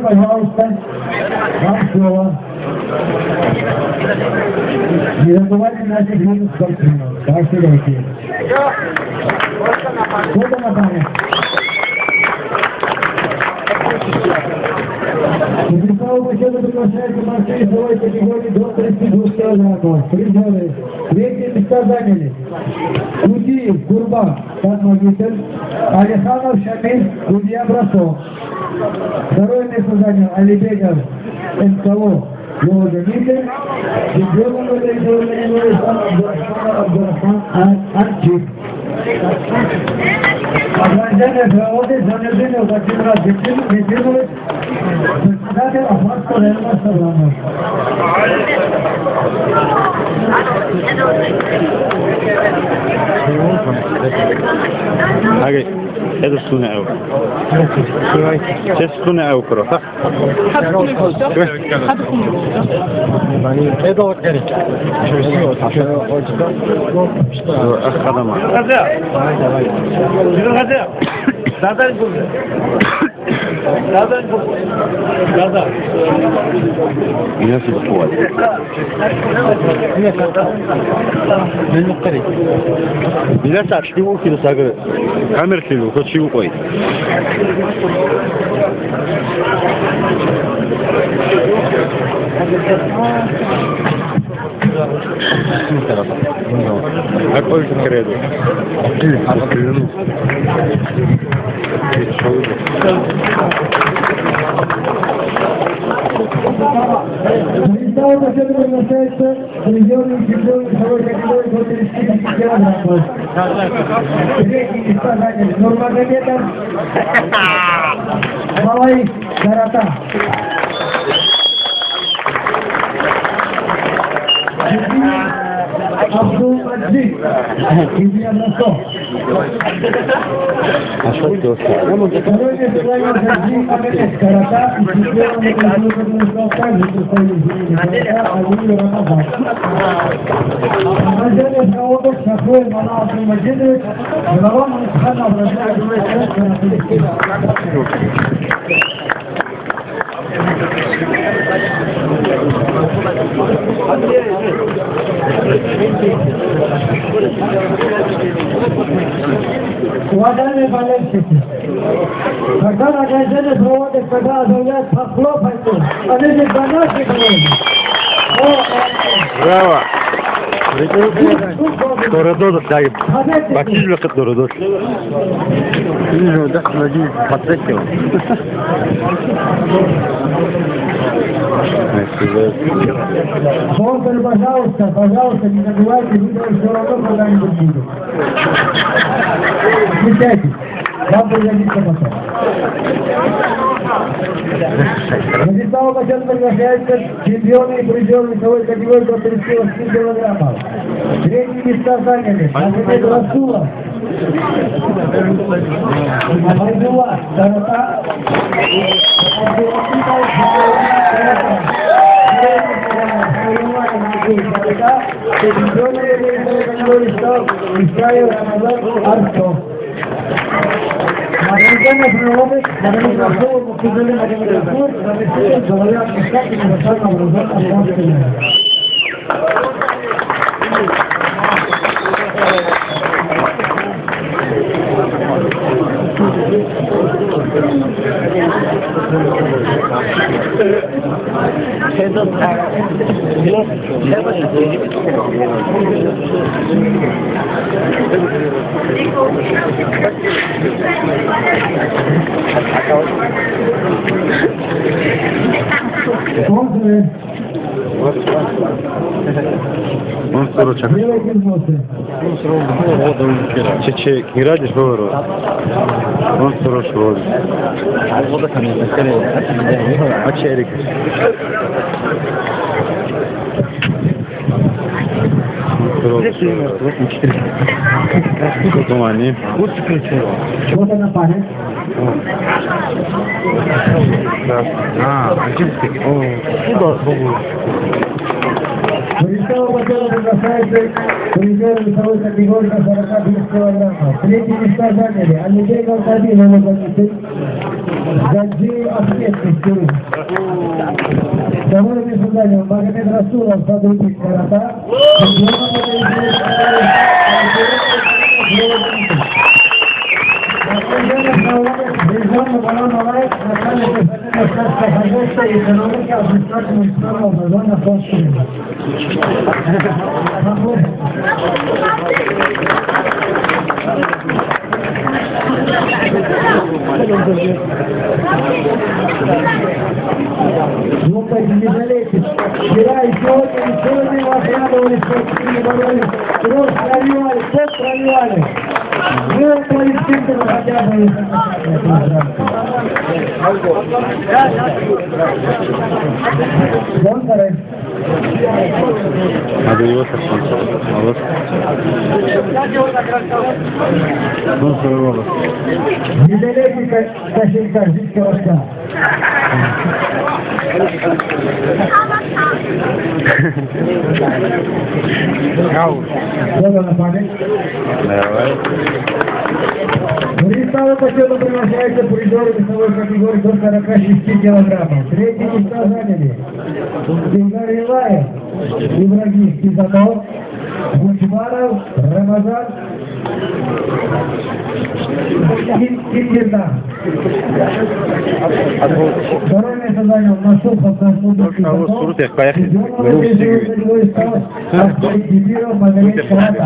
Пожалуйста, вам слово. Не забывайте наших видов спортсменов. Так, сидите. Сколько на память? Представу почету приглашается борцы весовой категории до 32 килограммов. Призеры. Третье места заняли Кудиев Курбан, статмагистр, Алиханов Шамиль, судья бросок. Второе место занял Алибеков МКО Леонидович, чемпионом этой категории Абдурахман Анчик. Ограждение проводит Занежинов Владимир Дмитриевич, председатель Ахмадского районного собрания. Окей, это стуна ау. Сейчас стуна ау кро, так? Это вот Эрик. Ахадама. Давай. Да. Я сюда. Нельзя так, что его кидать, камер кидал, хоть чего пой. Какой конкретно? Представу почету приглашается телевизионный чемпион весовой категории до 35 килограммов. Третьи места заняли Нурмагомедов, Малаик, Гарата. Абдул-Аджид, Илья Насов. А что это? Второй место занял Хаджи Ахмед Карата и чемпионом международного столкновения представителей Карата Алиев Рамазан. Награждение проводит Шахрой Мана Абдул-Маджидович, глава муниципального образования Карата. Уважаемые болельщики, когда награждение проводят, когда объявляют похлопайте, они не за наши болельщики. Браво! Торадот, дай. Бакиль Торадот. Вижу, да, надеюсь, подсветил. Спонсор, пожалуйста, не забывайте, видео все равно когда-нибудь будет. Включайте, вам пригодится потом. Владислава почетно приглашается чемпионы и призеры весовой категории до 38 килограммов. Третьи места заняли Ахмед Расулов, Абайдулла Гарата, чемпионы весовой категории стал Исраил Рамазан Арстов. Награждение проводит Магомед Расулов, Мухтузали Магомед Расулов, заместитель главы администрации Казахстанского образования Афганского. Спонсоры Он скоро чакает. Делайте взносы. Чечек, не радишь говорю? Он скоро шел. А черик? Тумани. Вот она память. Владислава Батона приглашается призер весовой категории до 45 килограммов. Третьи места заняли Алексей Колтабин, Новогородский, Гаджи Ахметский, Тюрин. Второе место занял Магомед Расулов, Садрубин, Карата. Режим Малай, начальник Министерства хозяйства и экономики администрации муниципального образования Фонского. Ну, так не жалейте. Вчера и сегодня вас радовали, что боролись. Кровь проливали, пот проливали. Мы полицейского хотя бы... Спонсоры. Надо его спонсор. Молодец. Спонсоры голос. Недалекий кошелька, жидкий рожка. Вот она память. Давай. Владислава Батона приглашается призеры весовой категории до 46 килограммов. Третьи места заняли Ильгар Илаев, Ибрагим Кизанов, Гунчмаров, Рамазан, Киргиздан. Второе место занял Насупов, Насудов, Кизанов. Дебиров, Магомед Карата.